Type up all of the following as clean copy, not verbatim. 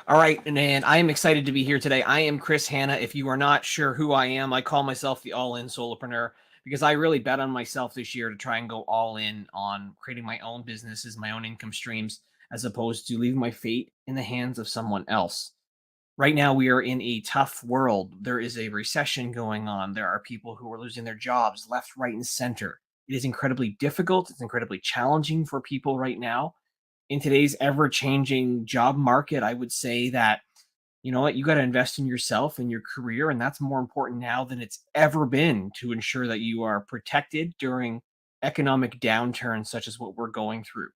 All right, and I am excited to be here today. I am Chris Hanna. If you are not sure who I am, I call myself the all-in solopreneur because I really bet on myself this year to try and go all in on creating my own businesses, my own income streams, as opposed to leaving my fate in the hands of someone else. Right now, we are in a tough world. There is a recession going on. There are people who are losing their jobs left, right, and center. It is incredibly difficult. It's incredibly challenging for people right now in today's ever-changing job market. I would say that, you know what, you got to invest in yourself and your career, and that's more important now than it's ever been to ensure that you are protected during economic downturns such as what we're going through.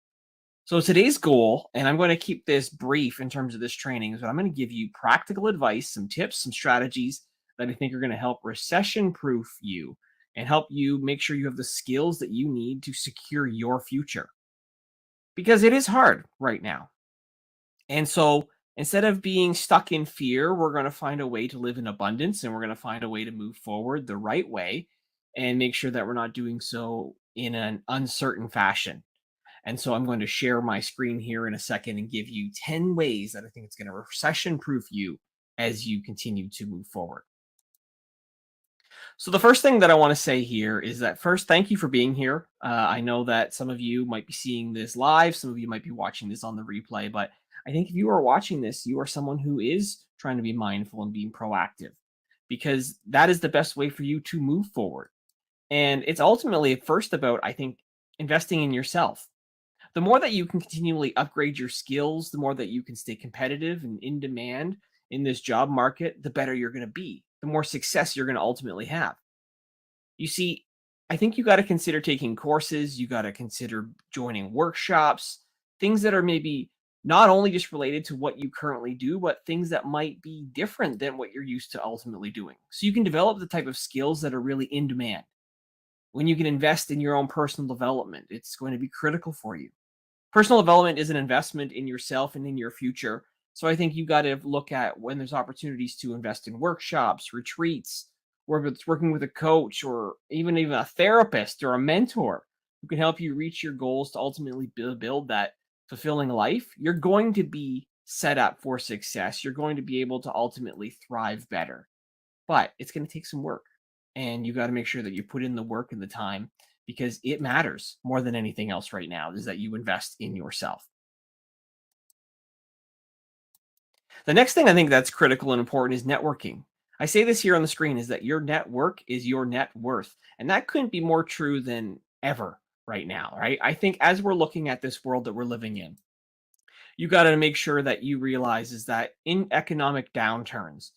So today's goal, and I'm going to keep this brief in terms of this training, is that I'm going to give you practical advice, some tips, some strategies that I think are going to help recession-proof you and help you make sure you have the skills that you need to secure your future, because it is hard right now. And so instead of being stuck in fear, we're going to find a way to live in abundance, and we're going to find a way to move forward the right way and make sure that we're not doing so in an uncertain fashion. And so I'm going to share my screen here in a second and give you 10 ways that I think it's going to recession proof you as you continue to move forward. So the first thing that I want to say here is that first, thank you for being here. I know that some of you might be seeing this live, some of you might be watching this on the replay, but I think if you are watching this, you are someone who is trying to be mindful and being proactive, because that is the best way for you to move forward. And it's ultimately first about, I think, investing in yourself. The more that you can continually upgrade your skills, the more that you can stay competitive and in demand in this job market, the better you're going to be, the more success you're going to ultimately have. You see, I think you got to consider taking courses, you got to consider joining workshops, things that are maybe not only just related to what you currently do, but things that might be different than what you're used to ultimately doing. So you can develop the type of skills that are really in demand. When you can invest in your own personal development, it's going to be critical for you. Personal development is an investment in yourself and in your future. So I think you got to look at when there's opportunities to invest in workshops, retreats, or if it's working with a coach or even a therapist or a mentor who can help you reach your goals to ultimately build that fulfilling life. You're going to be set up for success. You're going to be able to ultimately thrive better. But it's going to take some work. And you got to make sure that you put in the work and the time, because it matters more than anything else right now, is that you invest in yourself. The next thing I think that's critical and important is networking. I say this here on the screen, is that your network is your net worth. And that couldn't be more true than ever right now, right? I think as we're looking at this world that we're living in, you got to make sure that you realize is that in economic downturns,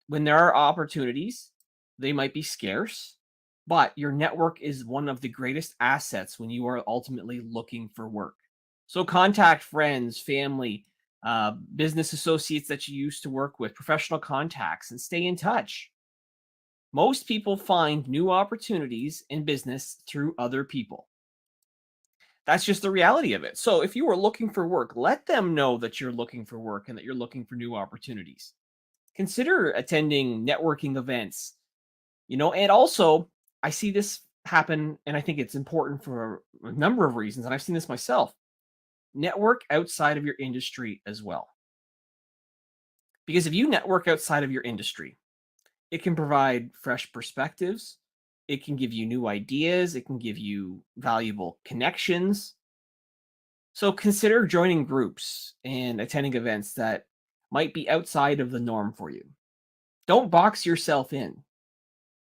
when there are opportunities, they might be scarce, but your network is one of the greatest assets when you are ultimately looking for work. So contact friends, family, business associates that you used to work with, professional contacts, and stay in touch. Most people find new opportunities in business through other people. That's just the reality of it. So if you are looking for work, let them know that you're looking for work and that you're looking for new opportunities. Consider attending networking events, and also I see this happen, and I think it's important for a number of reasons, and I've seen this myself. Network outside of your industry as well. Because if you network outside of your industry, it can provide fresh perspectives, it can give you new ideas, it can give you valuable connections. So consider joining groups and attending events that might be outside of the norm for you. Don't box yourself in.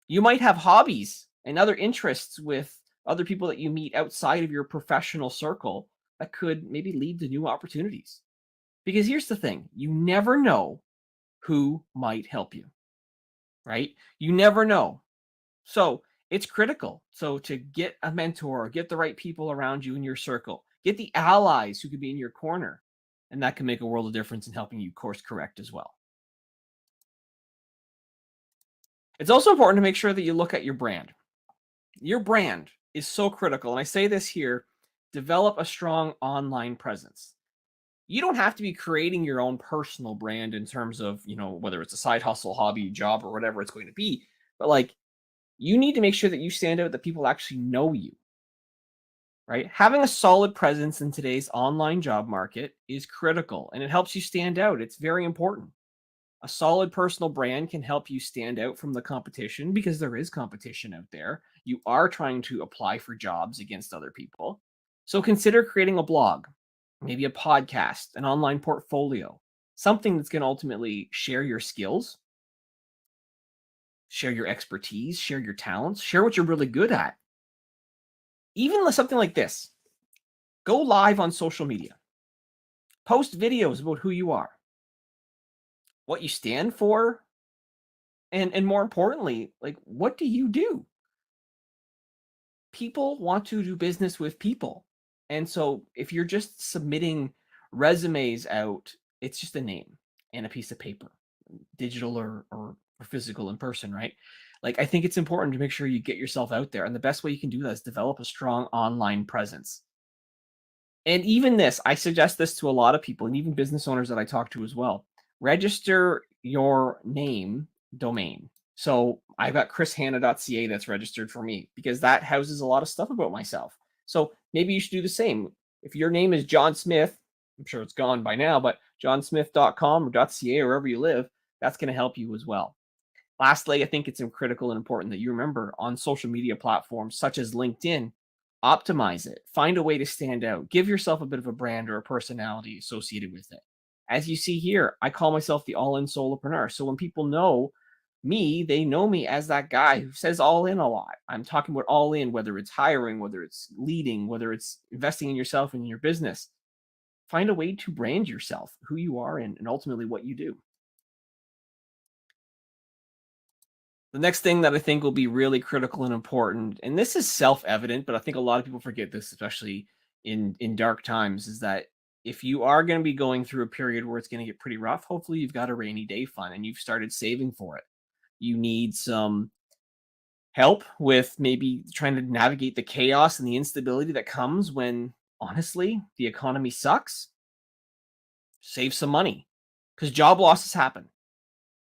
You might have hobbies and other interests with other people that you meet outside of your professional circle that could maybe lead to new opportunities. Because here's the thing, you never know who might help you, right? You never know. So it's critical. So to get a mentor, get the right people around you in your circle, get the allies who could be in your corner, and that can make a world of difference in helping you course correct as well. It's also important to make sure that you look at your brand. Your brand is so critical. And I say this here, develop a strong online presence. You don't have to be creating your own personal brand in terms of, whether it's a side hustle, hobby, job, or whatever it's going to be. But you need to make sure that you stand out, that people actually know you. right? Having a solid presence in today's online job market is critical and it helps you stand out. It's very important. A solid personal brand can help you stand out from the competition because there is competition out there. You are trying to apply for jobs against other people. So consider creating a blog, maybe a podcast, an online portfolio, something that's going to ultimately share your skills, share your expertise, share your talents, share what you're really good at. Even something like this: go live on social media, post videos about who you are, what you stand for, and more importantly, like, what do you do? People want to do business with people. And so if you're just submitting resumes out, it's just a name and a piece of paper, digital or physical in person, right? Like, I think it's important to make sure you get yourself out there. And the best way you can do that is develop a strong online presence. And even this, I suggest this to a lot of people and even business owners that I talk to as well. Register your name domain. So I've got chrishanna.ca that's registered for me because that houses a lot of stuff about myself. So maybe you should do the same. If your name is John Smith, I'm sure it's gone by now, but johnsmith.com or .ca or wherever you live, that's going to help you as well. Lastly, I think it's critical and important that you remember on social media platforms such as LinkedIn, optimize it. Find a way to stand out. Give yourself a bit of a brand or a personality associated with it. As you see here, I call myself the all in solopreneur. So when people know me, they know me as that guy who says all in a lot. I'm talking about all in, whether it's hiring, whether it's leading, whether it's investing in yourself and in your business. Find a way to brand yourself, who you are, and ultimately what you do. The next thing that I think will be really critical and important, and this is self-evident, but I think a lot of people forget this, especially in dark times, is that if you are going to be going through a period where it's going to get pretty rough, hopefully you've got a rainy day fund and you've started saving for it. You need some help with maybe trying to navigate the chaos and the instability that comes when honestly the economy sucks. Save some money because job losses happen.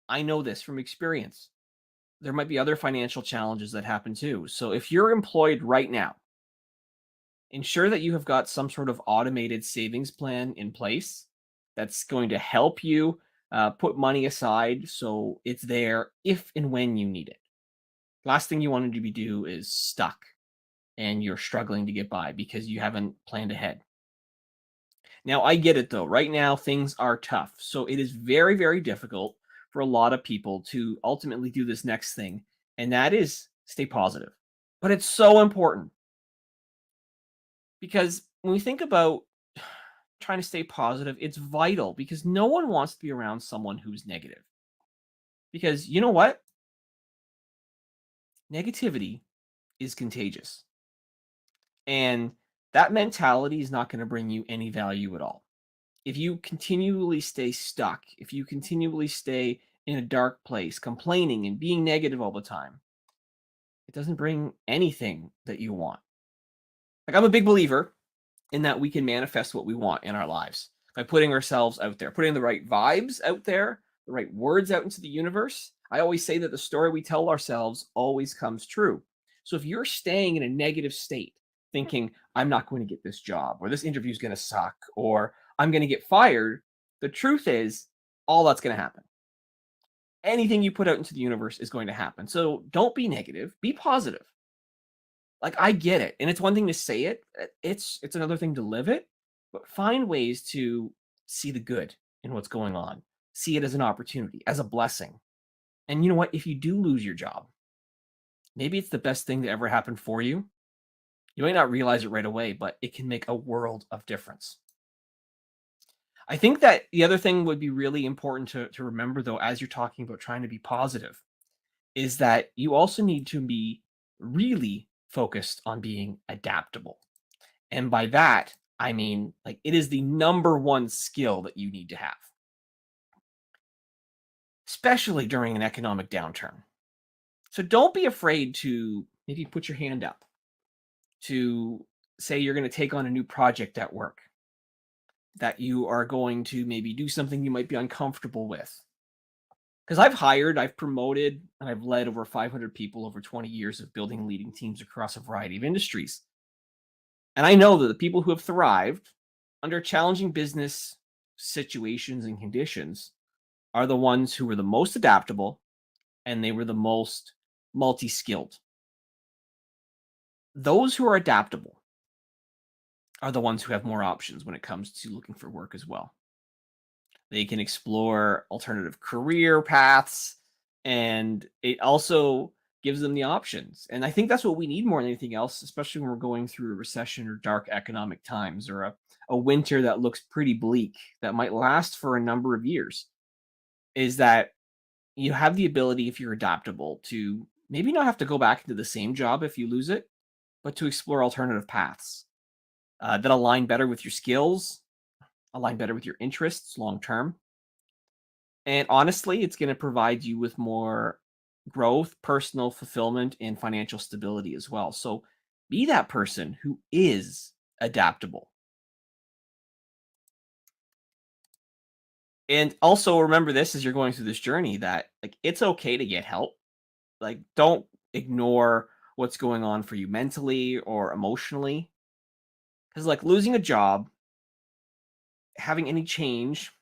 I know this from experience. There might be other financial challenges that happen too. So if you're employed right now, ensure that you have got some sort of automated savings plan in place that's going to help you put money aside so it's there if and when you need it. Last thing you want to do is stuck and you're struggling to get by because you haven't planned ahead. Now, I get it though. Right now, things are tough. So it is very, very difficult for a lot of people to ultimately do this next thing, and that is stay positive. But it's so important because when we think about trying to stay positive, it's vital because no one wants to be around someone who's negative. Because you know what? Negativity is contagious. And that mentality is not going to bring you any value at all. If you continually stay stuck, if you continually stay in a dark place, complaining and being negative all the time, it doesn't bring anything that you want. Like, I'm a big believer in that we can manifest what we want in our lives by putting ourselves out there, putting the right vibes out there, the right words out into the universe. I always say that the story we tell ourselves always comes true. So if you're staying in a negative state, thinking, I'm not going to get this job, or this interview is going to suck, or I'm going to get fired, the truth is, all that's going to happen. Anything you put out into the universe is going to happen. So don't be negative, be positive. Like, I get it, and it's one thing to say it, it's another thing to live it, but find ways to see the good in what's going on. See it as an opportunity, as a blessing. And you know what? If you do lose your job, maybe it's the best thing that ever happened for you. You might not realize it right away, but it can make a world of difference. I think that the other thing would be really important to remember, though, as you're talking about trying to be positive, is that you also need to be really focused on being adaptable. And by that, I mean, like, it is the number one skill that you need to have, especially during an economic downturn. So don't be afraid to maybe put your hand up, to say you're going to take on a new project at work, that you are going to maybe do something you might be uncomfortable with. Because I've hired, I've promoted, and I've led over 500 people over 20 years of building leading teams across a variety of industries. And I know that the people who have thrived under challenging business situations and conditions are the ones who were the most adaptable and they were the most multi skilled. Those who are adaptable are the ones who have more options when it comes to looking for work as well. They can explore alternative career paths, and it also gives them the options. And I think that's what we need more than anything else, especially when we're going through a recession or dark economic times or a winter that looks pretty bleak that might last for a number of years. Is that you have the ability, if you're adaptable, to maybe not have to go back into the same job if you lose it, but to explore alternative paths that align better with your skills, align better with your interests long term. And honestly, it's going to provide you with more growth, personal fulfillment, and financial stability as well. So be that person who is adaptable. And also remember this as you're going through this journey that like it's okay to get help. Like don't ignore what's going on for you mentally or emotionally. Because like losing a job, having any change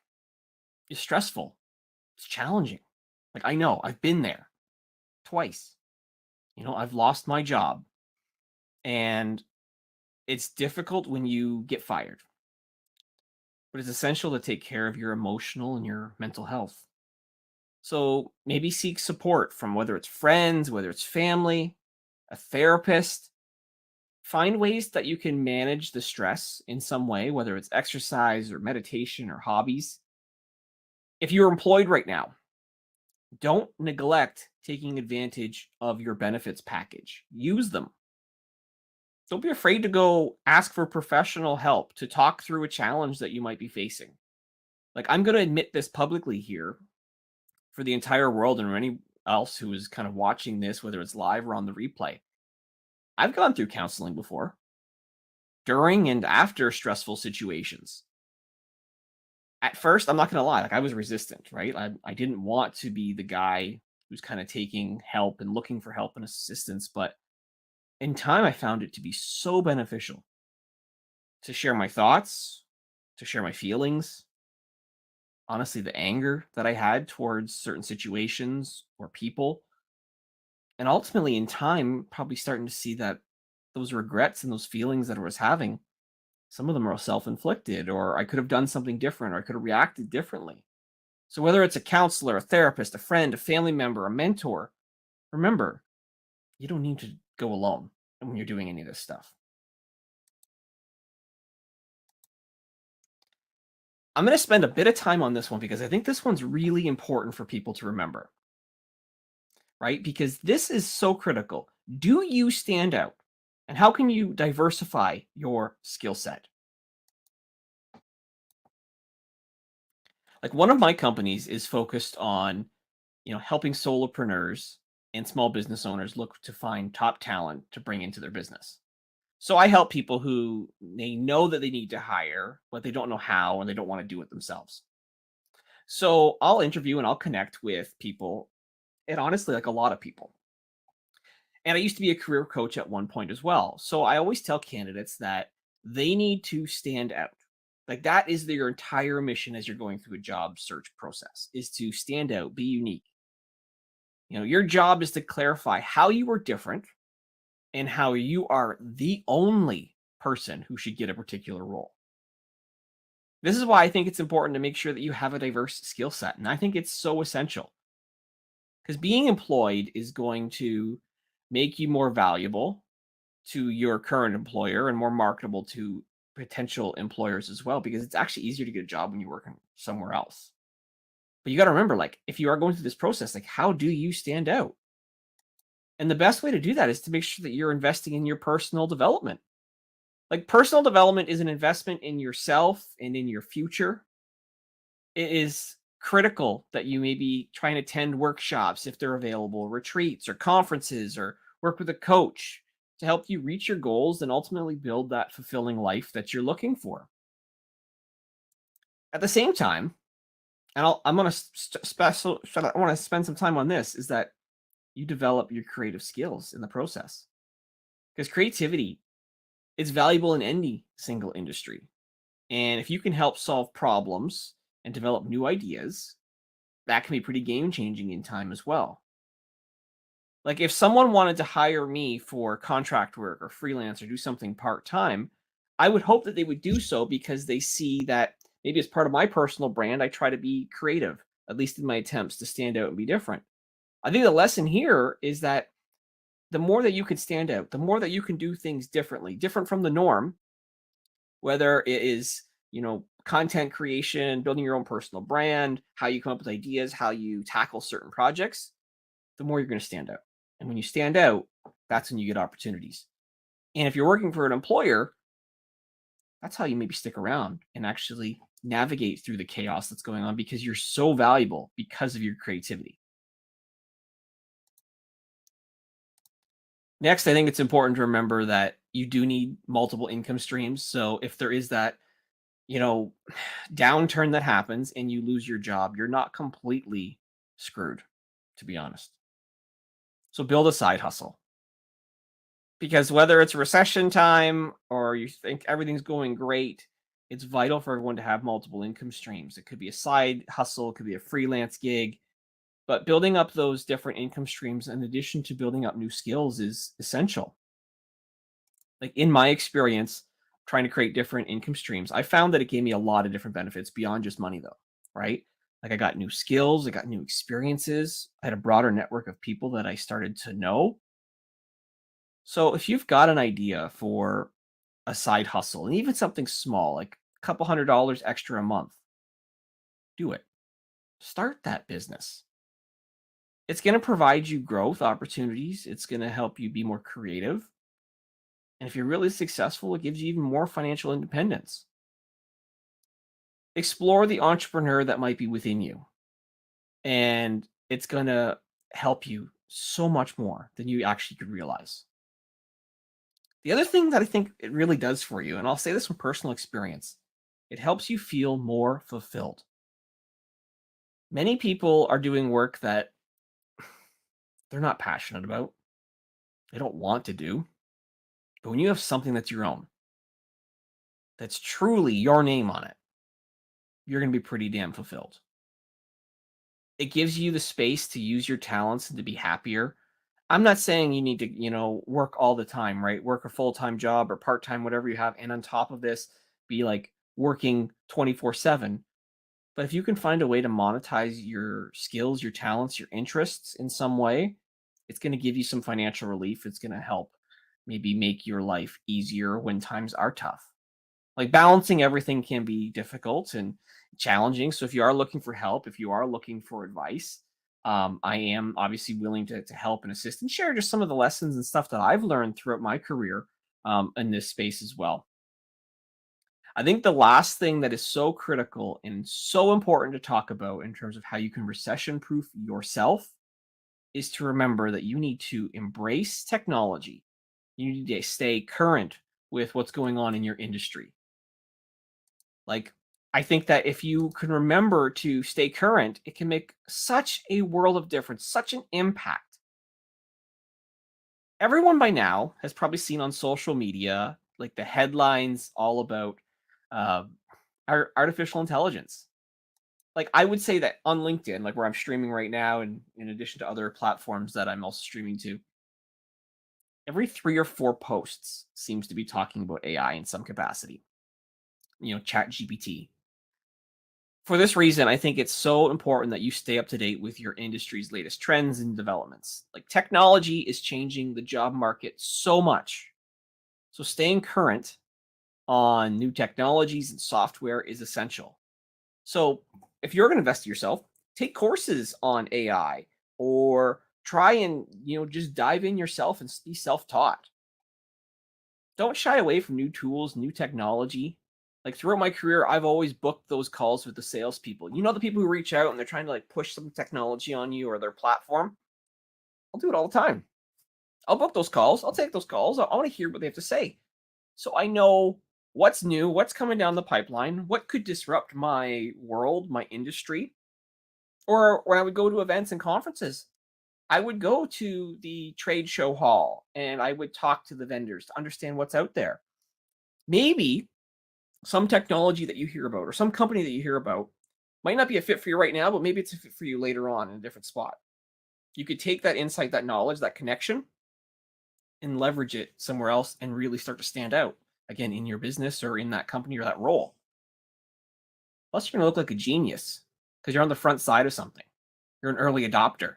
is stressful. It's challenging. Like I know, I've been there twice. I've lost my job and it's difficult when you get fired, but it's essential to take care of your emotional and your mental health. So maybe seek support from whether it's friends, whether it's family, a therapist. Find ways that you can manage the stress in some way, whether it's exercise or meditation or hobbies. If you're employed right now, don't neglect taking advantage of your benefits package. Use them. Don't be afraid to go ask for professional help to talk through a challenge that you might be facing. Like, I'm going to admit this publicly here for the entire world and any else who is kind of watching this, whether it's live or on the replay. I've gone through counseling before, during and after stressful situations. At first, I'm not going to lie, like I was resistant, right? I didn't want to be the guy who's kind of taking help and looking for help and assistance, but in time, I found it to be so beneficial to share my thoughts, to share my feelings, honestly, the anger that I had towards certain situations or people. And ultimately, in time, probably starting to see that those regrets and those feelings that I was having, some of them are self inflicted, or I could have done something different, or I could have reacted differently. So, whether it's a counselor, a therapist, a friend, a family member, a mentor, remember, you don't need to go alone when you're doing any of this stuff. I'm going to spend a bit of time on this one because I think this one's really important for people to remember, right? Because this is so critical. Do you stand out? And how can you diversify your skill set? Like one of my companies is focused on, helping solopreneurs and small business owners look to find top talent to bring into their business. So I help people who they know that they need to hire, but they don't know how and they don't want to do it themselves. So I'll interview and I'll connect with people, and honestly, like a lot of people. And I used to be a career coach at one point as well. So I always tell candidates that they need to stand out. Like that is your entire mission as you're going through a job search process is to stand out, be unique. Your job is to clarify how you are different and how you are the only person who should get a particular role. This is why I think it's important to make sure that you have a diverse skill set. And I think it's so essential because being employed is going to make you more valuable to your current employer and more marketable to potential employers as well, because it's actually easier to get a job when you're working somewhere else. But you got to remember, like, if you are going through this process, like, how do you stand out? And the best way to do that is to make sure that you're investing in your personal development. Like, personal development is an investment in yourself and in your future. It is critical that you maybe try and attend workshops if they're available, retreats or conferences, or work with a coach to help you reach your goals and ultimately build that fulfilling life that you're looking for. At the same time, and I'm going to special, I want to spend some time on this, is that you develop your creative skills in the process because creativity It's valuable in any single industry. And if you can help solve problems and develop new ideas, that can be pretty game changing in time as well. Like if someone wanted to hire me for contract work or freelance or do something part time, I would hope that they would do so because they see that maybe as part of my personal brand, I try to be creative, at least in my attempts to stand out and be different. I think the lesson here is that the more that you can stand out, the more that you can do things differently, different from the norm, whether it is, content creation, building your own personal brand, how you come up with ideas, how you tackle certain projects, the more you're going to stand out. And when you stand out, that's when you get opportunities. And if you're working for an employer, that's how you maybe stick around and actually navigate through the chaos that's going on because you're so valuable because of your creativity. Next, I think it's important to remember that you do need multiple income streams. So if there is that, you know, downturn that happens and you lose your job, you're not completely screwed, to be honest. So build a side hustle. Because whether it's recession time or you think everything's going great, it's vital for everyone to have multiple income streams. It could be a side hustle, it could be a freelance gig, but building up those different income streams in addition to building up new skills is essential. Like in my experience, trying to create different income streams, I found that it gave me a lot of different benefits beyond just money, though, right? Like I got new skills, I got new experiences, I had a broader network of people that I started to know. So if you've got an idea for a side hustle and even something small, like a couple $100 extra a month, do it. Start that business. It's going to provide you growth opportunities. It's going to help you be more creative. And if you're really successful, it gives you even more financial independence. Explore the entrepreneur that might be within you, and it's going to help you so much more than you actually could realize. The other thing that I think it really does for you, and I'll say this from personal experience, it helps you feel more fulfilled. Many people are doing work that they're not passionate about, they don't want to do. But when you have something that's your own, that's truly your name on it, you're going to be pretty damn fulfilled. It gives you the space to use your talents and to be happier. I'm not saying you need to, work all the time, right? Work a full-time job or part-time, whatever you have. And on top of this, be like working 24/7. But if you can find a way to monetize your skills, your talents, your interests in some way, it's going to give you some financial relief. It's going to help maybe make your life easier when times are tough. Like balancing everything can be difficult and challenging. So if you are looking for help, if you are looking for advice, I am obviously willing to help and assist and share just some of the lessons and stuff that I've learned throughout my career in this space as well. I think the last thing that is so critical and so important to talk about in terms of how you can recession proof yourself is to remember that you need to embrace technology. You need to stay current with what's going on in your industry. Like, I think that if you can remember to stay current, it can make such a world of difference, such an impact. Everyone by now has probably seen on social media, like the headlines all about uh, artificial intelligence. Like, I would say that on LinkedIn, like where I'm streaming right now, and in addition to other platforms that I'm also streaming to, every 3 or 4 posts seems to be talking about AI in some capacity. Chat GPT. For this reason, I think it's so important that you stay up to date with your industry's latest trends and developments. Like technology is changing the job market so much. So staying current on new technologies and software is essential. So if you're going to invest in yourself, take courses on AI or try and, just dive in yourself and be self-taught. Don't shy away from new tools, new technology. Like throughout my career, I've always booked those calls with the salespeople. The people who reach out and they're trying to like push some technology on you or their platform. I'll do it all the time. I'll book those calls. I'll take those calls. I want to hear what they have to say. So I know what's new, what's coming down the pipeline, what could disrupt my world, my industry. Or when I would go to events and conferences, I would go to the trade show hall and I would talk to the vendors to understand what's out there. Maybe some technology that you hear about or some company that you hear about might not be a fit for you right now, but maybe it's a fit for you later on in a different spot. You could take that insight, that knowledge, that connection, and leverage it somewhere else and really start to stand out again in your business or in that company or that role. Plus, you're going to look like a genius because you're on the front side of something. You're an early adopter,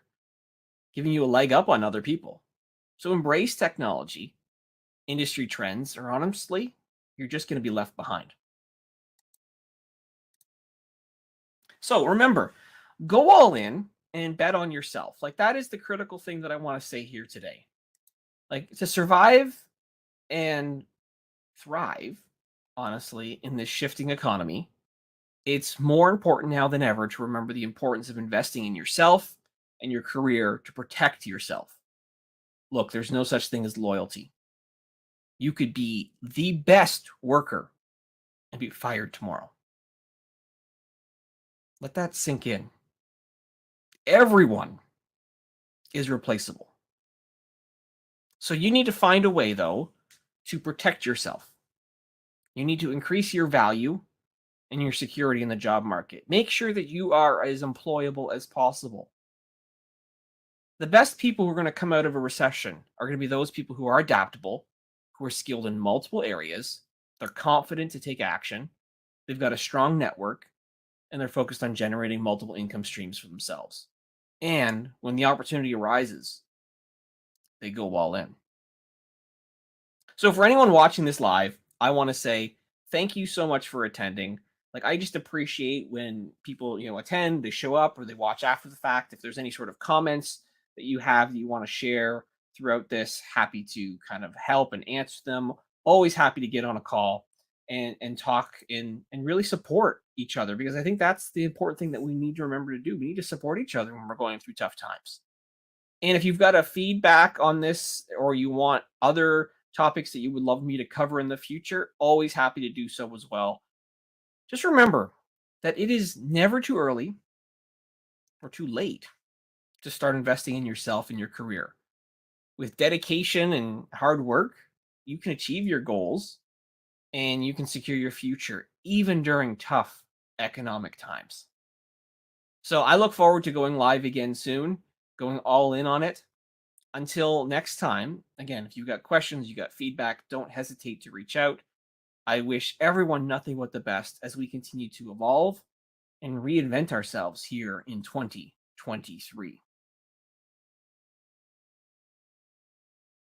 giving you a leg up on other people. So embrace technology, industry trends, or honestly, you're just going to be left behind. So remember, go all in and bet on yourself. Like that is the critical thing that I want to say here today. Like to survive and thrive, honestly, in this shifting economy, it's more important now than ever to remember the importance of investing in yourself and your career to protect yourself. Look, there's no such thing as loyalty. You could be the best worker and be fired tomorrow. Let that sink in. Everyone is replaceable. So you need to find a way, though, to protect yourself. You need to increase your value and your security in the job market. Make sure that you are as employable as possible. The best people who are going to come out of a recession are going to be those people who are adaptable, who are skilled in multiple areas, they're confident to take action, they've got a strong network, and they're focused on generating multiple income streams for themselves. And when the opportunity arises, they go all in. So for anyone watching this live, I want to say thank you so much for attending. Like I just appreciate when people, attend, they show up or they watch after the fact. If there's any sort of comments that you have that you want to share throughout this, happy to kind of help and answer them. Always happy to get on a call and talk and really support each other because I think that's the important thing that we need to remember to do. We need to support each other when we're going through tough times. And if you've got a feedback on this or you want other topics that you would love me to cover in the future, always happy to do so as well. Just remember that it is never too early or too late to start investing in yourself and your career. With dedication and hard work, you can achieve your goals and you can secure your future even during tough economic times. So I look forward to going live again soon, going all in on it. Until next time, again, if you've got questions, you got feedback, don't hesitate to reach out. I wish everyone nothing but the best as we continue to evolve and reinvent ourselves here in 2023.